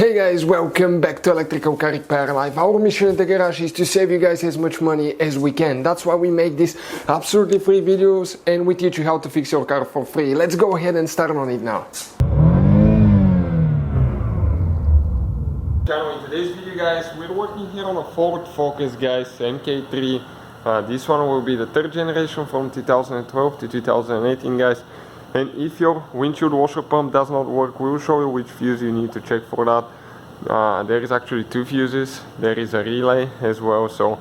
Hey guys, welcome back to Electrical Car Repair Live. Our mission at the garage is to save you guys as much money as we can. That's why we make these absolutely free videos and we teach you how to fix your car for free. Let's go ahead and start on it now. In today's video guys, we're working here on a Ford Focus guys, Mk3. This one will be the third generation from 2012 to 2018 guys. And if your windshield washer pump does not work, we'll show you which fuse you need to check for that. There is actually two fuses, there is a relay as well, so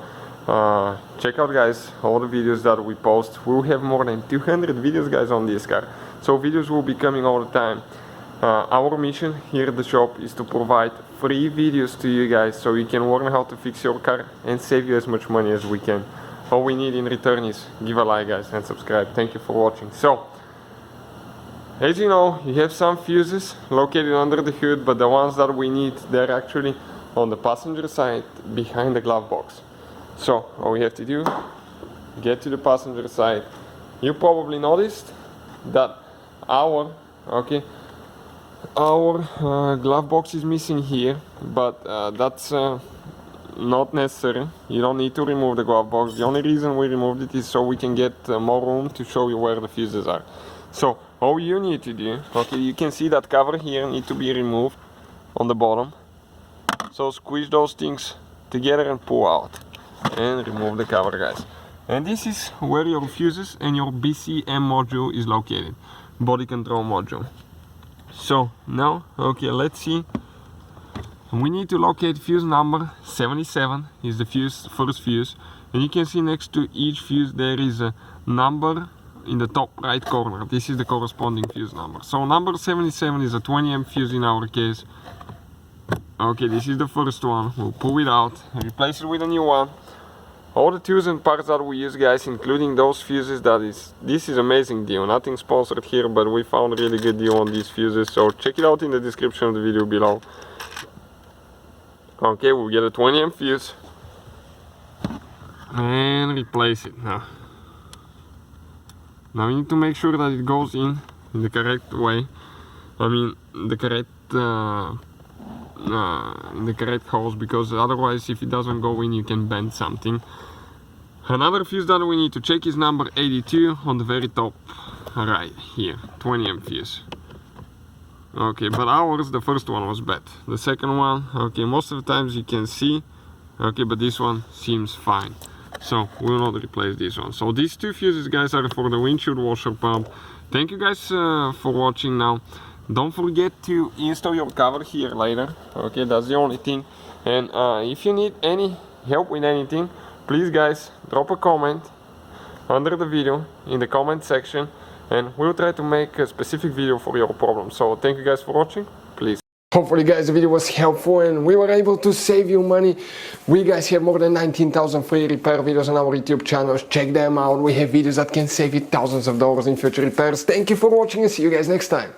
check out guys all the videos that we post. We'll have more than 200 videos guys on this car, so videos will be coming all the time. Our mission here at the shop is to provide free videos to you guys so you can learn how to fix your car and save you as much money as we can. All we need in return is give a like guys and subscribe. Thank you for watching. So as you know, you have some fuses located under the hood, but the ones that we need, they're actually on the passenger side behind the glove box. So all we have to do, get to the passenger side. You probably noticed that our glove box is missing here, but that's not necessary. You don't need to remove the glove box. The only reason we removed it is so we can get more room to show you where the fuses are. So all you need to do, you can see that cover here need to be removed on the bottom. So squeeze those things together and pull out and remove the cover guys. And this is where your fuses and your BCM module is located, body control module. So now, let's see. We need to locate fuse number 77 is the first fuse, and you can see next to each fuse there is a number in the top right corner. This is the corresponding fuse number. So number 77 is a 20 amp fuse in our case. Okay, this is the first one. We'll pull it out and replace it with a new one. All the tools and parts that we use guys, including those fuses, this is amazing deal. Nothing sponsored here, but we found a really good deal on these fuses, so check it out in the description of the video below. Okay, we'll get a 20 amp fuse and replace it now. Now we need to make sure that it goes in the correct way. I mean the correct in the correct holes, because otherwise if it doesn't go in you can bend something. Another fuse that we need to check is number 82 on the very top right here, 20 amp fuse. Okay, but ours, the first one was bad. The second one, most of the times you can see, but this one seems fine. So we'll not replace this one. So these two fuses guys are for the windshield washer pump. Thank you guys for watching. Now don't forget to install your cover here later. Okay, that's the only thing. And if you need any help with anything, please guys drop a comment under the video in the comment section, and we'll try to make a specific video for your problem. So thank you guys for watching. Please. Hopefully guys the video was helpful and we were able to save you money. We guys have more than 19,000 free repair videos on our YouTube channels. Check them out. We have videos that can save you thousands of dollars in future repairs. Thank you for watching and see you guys next time.